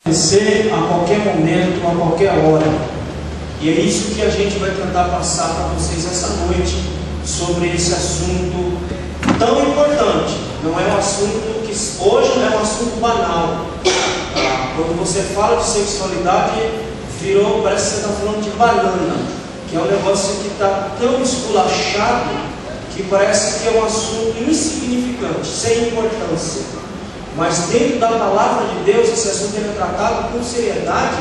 acontecer a qualquer momento, a qualquer hora. E é isso que a gente vai tentar passar para vocês essa noite, sobre esse assunto tão importante. Não é um assunto que hoje não é um assunto banal. Quando você fala de sexualidade, parece que você está falando de banana, que é um negócio que está tão esculachado que parece que é um assunto insignificante, sem importância. Mas dentro da palavra de Deus, esse assunto é tratado com seriedade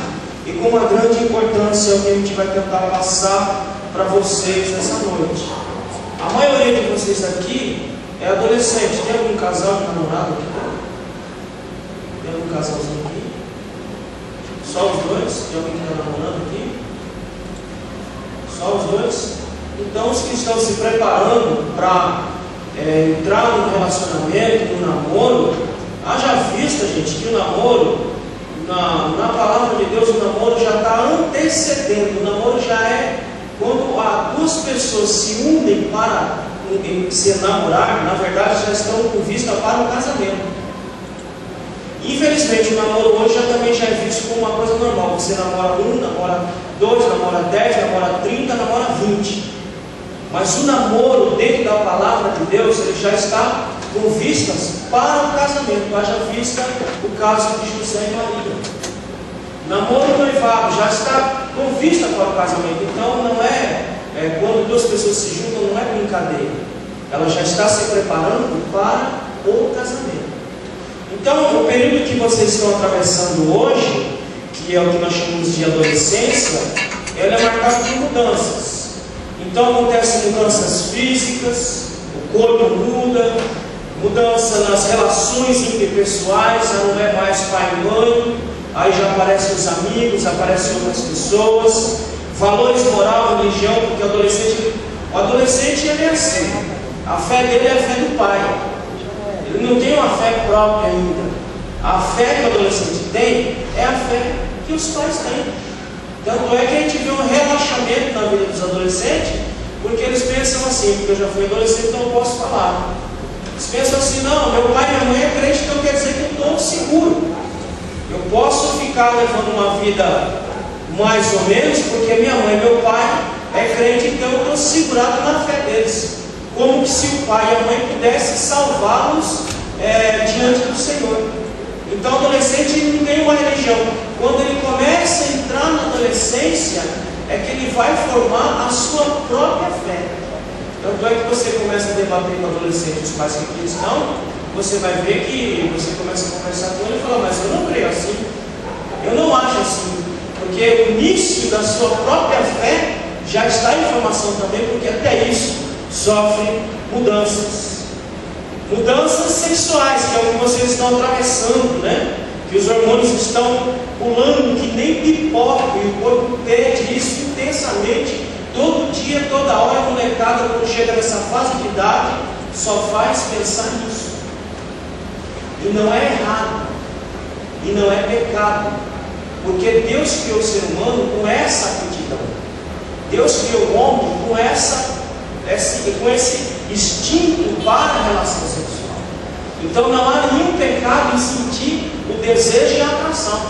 e com uma grande importância, é o que a gente vai tentar passar para vocês nessa noite. A maioria de vocês aqui é adolescente. Tem algum casal de namorado aqui? Tem algum casalzinho aqui? Só os dois? Tem alguém que está namorando aqui? Só os dois? Então, os que estão se preparando para entrar no relacionamento, no namoro, haja vista, gente, que o namoro, na palavra de Deus, o namoro já está antecedendo. O namoro já é quando duas pessoas se unem para se namorar, na verdade já estão com vista para o casamento. Infelizmente, o namoro hoje também já é visto como uma coisa normal. Você namora 1, namora 2, namora 10, namora 30, namora 20. Mas o namoro, dentro da palavra de Deus, ele já está com vistas para o casamento. Haja vista o caso de José e Maria. Namoro noivado já está com vista para o casamento. Então não quando duas pessoas se juntam, não é brincadeira. Ela já está se preparando para o casamento. Então, o período que vocês estão atravessando hoje, que é o que nós chamamos de adolescência, ele é marcado por mudanças. Então acontecem mudanças físicas, o corpo muda, mudança nas relações interpessoais, já não é mais pai e mãe, aí já aparecem os amigos, aparecem outras pessoas, valores moral, religião, porque o adolescente ele é assim, a fé dele é a fé do pai, ele não tem uma fé própria ainda. A fé que o adolescente tem é a fé que os pais têm. Tanto é que a gente vê um relaxamento na vida dos adolescentes, porque eles pensam assim, porque eu já fui adolescente, então eu posso falar. Eles pensam assim, não, meu pai e minha mãe é crente, então quer dizer que eu estou seguro. Eu posso ficar levando uma vida mais ou menos, porque minha mãe e meu pai é crente, então eu estou segurado na fé deles. Como que se o pai e a mãe pudessem salvá-los diante do Senhor. Então o adolescente não tem uma religião. Quando ele começa a entrar na adolescência, é que ele vai formar a sua própria fé. Tanto é que você começa a debater com o adolescente, os pais que é cristão, você vai ver que você começa a conversar com ele e fala, mas eu não creio assim, eu não acho assim, porque o início da sua própria fé já está em formação também, porque até isso sofre mudanças. Mudanças sexuais, que é o que vocês estão atravessando, né? Que os hormônios estão pulando que nem pipoca, e o corpo pede isso intensamente, todo dia, toda hora. A molecada, quando chega nessa fase de idade, só faz pensar nisso. E não é errado, e não é pecado, porque Deus criou o ser humano com essa aptidão. Deus criou o homem com esse instinto para a relação sexual. Então não há nenhum pecado em sentir o desejo e a atração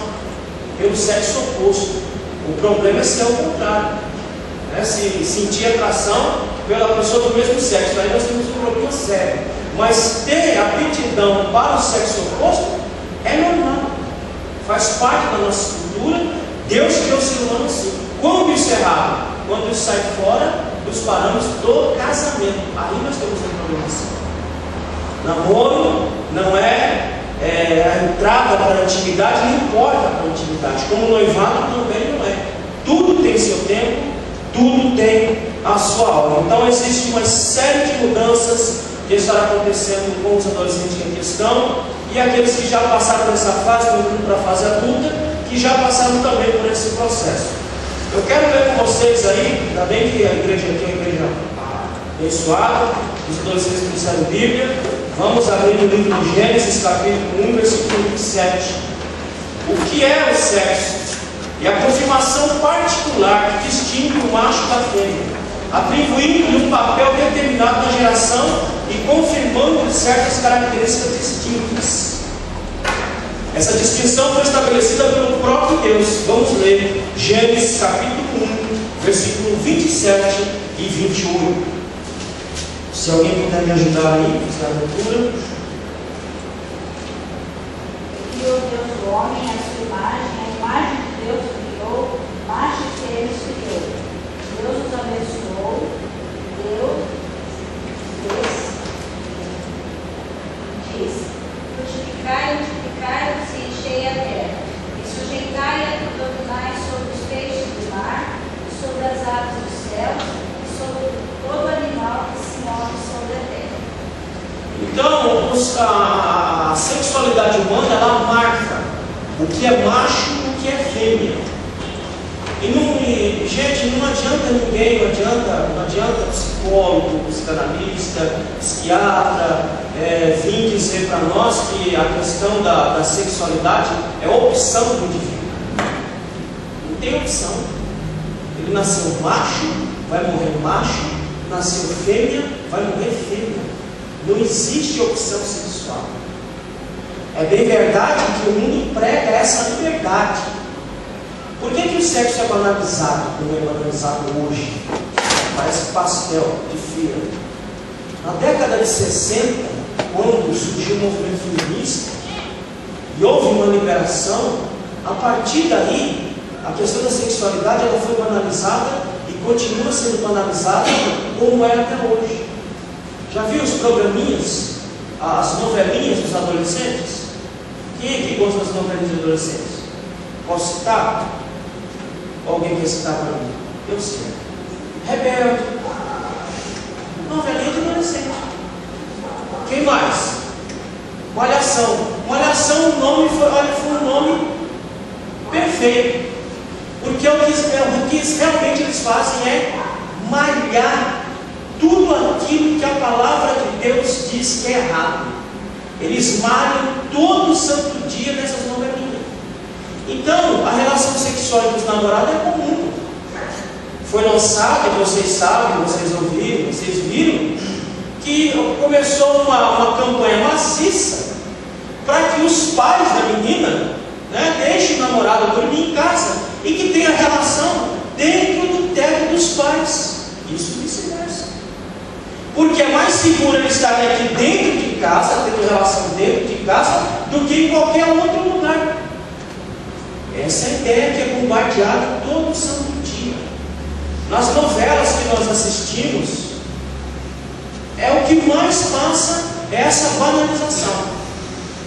pelo sexo oposto. O problema é ser o contrário, né? Se sentir atração pela pessoa do mesmo sexo, aí nós temos um problema sério. Mas ter aptidão para o sexo oposto é normal, faz parte da nossa cultura. Deus criou o ser humano assim. Quando isso é errado? Quando isso sai fora dos parâmetros do casamento, aí nós temos um problema assim. Namoro não é a entrada para a intimidade, nem porta para a intimidade, como noivado também não é. Tudo tem seu tempo, tudo tem a sua hora. Então existe uma série de mudanças que estará acontecendo com os adolescentes que aqui estão, e aqueles que já passaram dessa fase, estão indo para a fase adulta, que já passaram também por esse processo. Eu quero ver com vocês aí, ainda bem que a igreja aqui é uma igreja abençoada, os adolescentes que disseram Bíblia. Vamos abrir no livro de Gênesis, capítulo 1, versículo 27. O que é o sexo? É a confirmação particular que distingue o macho da fêmea, atribuindo-lhe um papel determinado na geração e confirmando certas características distintas. Essa distinção foi estabelecida pelo Deus, vamos ler Gênesis capítulo 1, versículo 27 e 28. Se alguém puder me ajudar aí, fazer a leitura. Criou Deus o homem à sua imagem, a imagem de Deus criou, macho e fêmea criou. Deus os abençoou, diz: multiplicai-vos e enchei a terra, e sujeitai-a e dominai sobre os peixes do mar, sobre as aves dos céus, e sobre todo animal que se move sobre a terra. Então, a sexualidade humana, ela marca o que é macho e o que é fêmea. Gente, não adianta ninguém, não adianta psicólogo, psicanalista, psiquiatra, vir dizer para nós que a questão da sexualidade é opção do indivíduo. Não tem opção. Ele nasceu macho, vai morrer macho, nasceu fêmea, vai morrer fêmea. Não existe opção sexual. É bem verdade que o mundo prega essa liberdade. Por que o sexo é banalizado, como é banalizado hoje? Parece pastel de feira. Na década de 60, quando surgiu o movimento feminista e houve uma liberação, a partir daí, a questão da sexualidade ela foi banalizada e continua sendo banalizada como é até hoje. Já viu os programinhas, as novelinhas dos adolescentes? Quem é que gosta das novelinhas dos adolescentes? Posso citar? Alguém quer citar para mim? Eu sei. Rebelde. Novelinha de adolescente. Quem mais? Malhação. Malhação, o nome foi um nome perfeito. Porque o que realmente eles fazem é malhar tudo aquilo que a palavra de Deus diz que é errado. Eles malham todo santo dia nessas novelinhas. Então, a relação sexual entre os namorados é comum. Foi lançada, vocês sabem, vocês ouviram, vocês viram, que começou uma campanha maciça para que os pais da menina, deixem o namorado dormir em casa e que tenha relação dentro do teto dos pais. Isso vice-versa. Porque é mais seguro eles estarem aqui dentro de casa, tendo relação dentro de casa, do que em qualquer outro lugar. Essa é a ideia que é bombardeada todo santo dia. Nas novelas que nós assistimos, é o que mais passa essa banalização.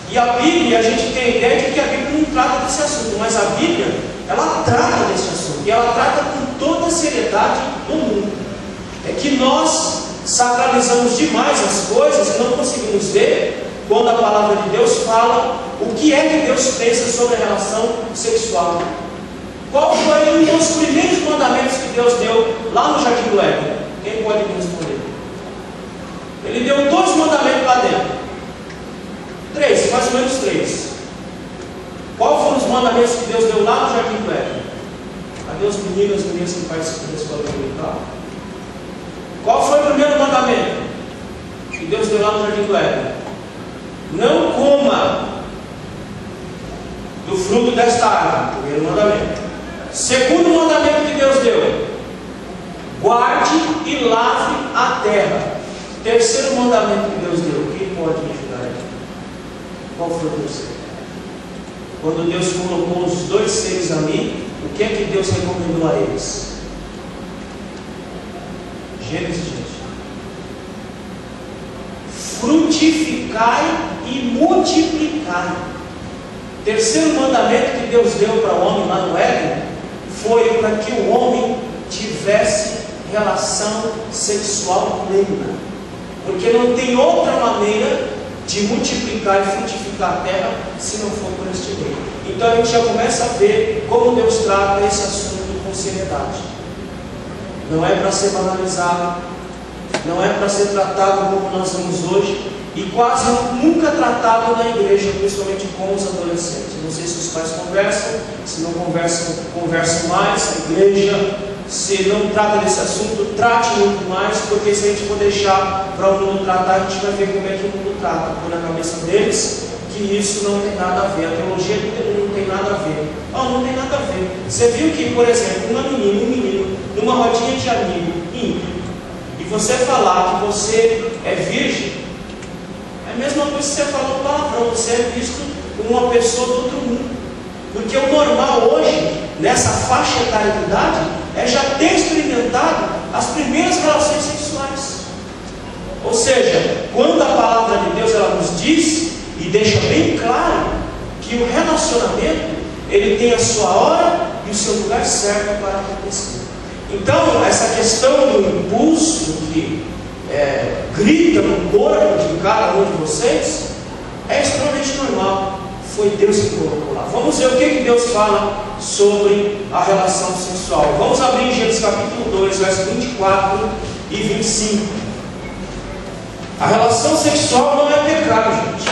E a Bíblia, a gente tem a ideia de que a Bíblia não trata desse assunto, mas a Bíblia, ela trata desse assunto, e ela trata com toda a seriedade do mundo. É que nós sacralizamos demais as coisas e não conseguimos ver quando a palavra de Deus fala o que é que Deus pensa sobre a relação sexual. Qual foi um dos primeiros mandamentos que Deus deu lá no Jardim do Éden? Quem pode me responder? Ele deu 2 mandamentos lá dentro. 3, mais ou menos 3. Qual foram os mandamentos que Deus deu lá no Jardim do Éden? Cadê os meninos que participam da escola dominical? Qual foi o primeiro mandamento que Deus deu lá no Jardim do Éden? Não coma do fruto desta árvore. Primeiro mandamento. Segundo mandamento que Deus deu: guarde e lave a terra. Terceiro mandamento que Deus deu. Quem pode me ajudar aí? Qual foi o terceiro? Quando Deus colocou os 2 seres ali, o que é que Deus recomendou a eles? Gênesis, gente. Frutificai e multiplicai. Terceiro mandamento que Deus deu para o homem lá no Éden foi para que o homem tivesse relação sexual plena. Porque não tem outra maneira de multiplicar e frutificar a terra se não for por este meio. Então a gente já começa a ver como Deus trata esse assunto com seriedade. Não é para ser banalizado, não é para ser tratado como nós vemos hoje, e quase nunca tratado na igreja, principalmente com os adolescentes. Não sei se os pais conversam, se não conversam mais, a igreja, se não trata desse assunto, trate muito mais, porque se a gente for deixar para o mundo tratar, a gente vai ver como é que o mundo trata, porque na cabeça deles, que isso não tem nada a ver, a teologia não tem nada a ver. Não tem nada a ver. Você viu que, por exemplo, um menino, numa rodinha de amigo ímpio, e você falar que você é virgem, é a mesma coisa que você falar um palavrão, você é visto como uma pessoa do outro mundo. Porque o normal hoje, nessa faixa etária de idade, é já ter experimentado as primeiras relações sexuais. Ou seja, quando a palavra de Deus ela nos diz e deixa bem claro que o relacionamento ele tem a sua hora e o seu lugar certo para acontecer. Então, essa questão do impulso que grita no corpo de cada um de vocês é extremamente normal. Foi Deus que colocou lá. Vamos ver o que Deus fala sobre a relação sexual. Vamos abrir em Gênesis capítulo 2, versos 24 e 25. A relação sexual não é pecado, gente.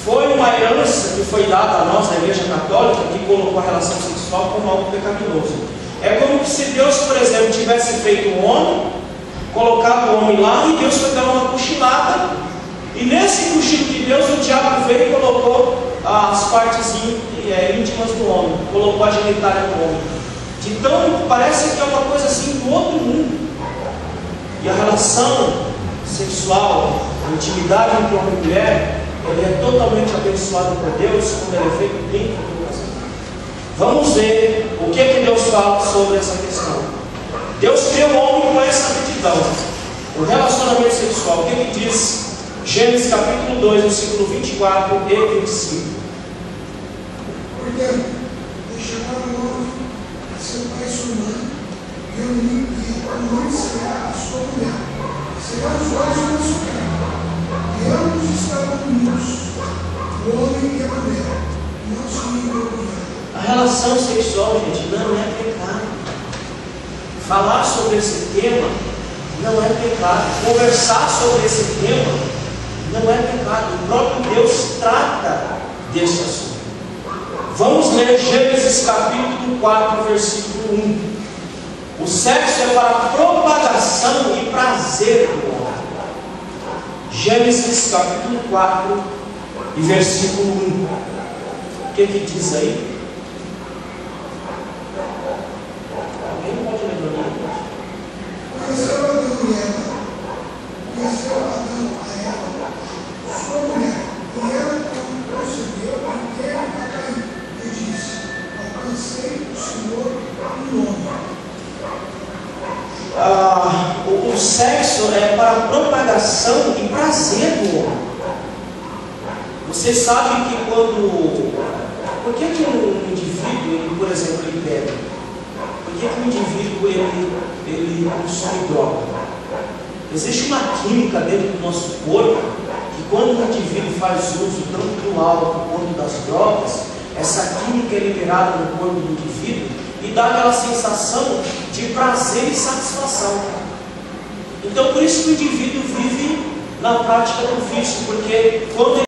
Foi uma herança que foi dada a nós, na Igreja Católica, que colocou a relação sexual como algo pecaminoso. É como se Deus, por exemplo, tivesse feito um homem, colocado o homem lá, e Deus foi dar uma cochilada, e nesse cochilo de Deus, o diabo veio e colocou as partes íntimas do homem, colocou a genitália do homem. Então, parece que é uma coisa assim do outro mundo. E a relação sexual, a intimidade entre homem e mulher, ele é totalmente abençoado por Deus quando ele é feito dentro do casamento. Vamos ver o que Deus fala sobre essa questão. Deus criou o homem com essa aptidão, o relacionamento sexual. O que diz Gênesis capítulo 2, versículo 24 e 25? Portanto, deixará o homem a seu pai e sua mãe, e o homem será a sua mulher. Será os dois uma só carne, e ambos estarão unidos, o homem e a mulher, não se envolverão. A relação sexual, gente, não é pecado. Falar sobre esse tema não é pecado. Conversar sobre esse tema não é pecado. O próprio Deus trata desse assunto. Vamos ler Gênesis capítulo 4, versículo 1. O sexo é para propagação e prazer do homem. Gênesis capítulo 4 e versículo 1. O que diz aí? Alguém pode lembrar? Conheceu Adão e Eva, conheceu Adão a Eva, sua mulher, e ela concebeu e teve a Caim, e disse: alcancei o Senhor um homem. O sexo é para propagação e prazer do homem. Você sabe que quando... Por que um indivíduo, ele, por exemplo, ele bebe? Por que um indivíduo ele consome droga? Existe uma química dentro do nosso corpo que quando um indivíduo faz uso tanto do álcool quanto das drogas, essa química é liberada no corpo do indivíduo e dá aquela sensação de prazer e satisfação. Então por isso que o indivíduo vive na prática do vício, porque quando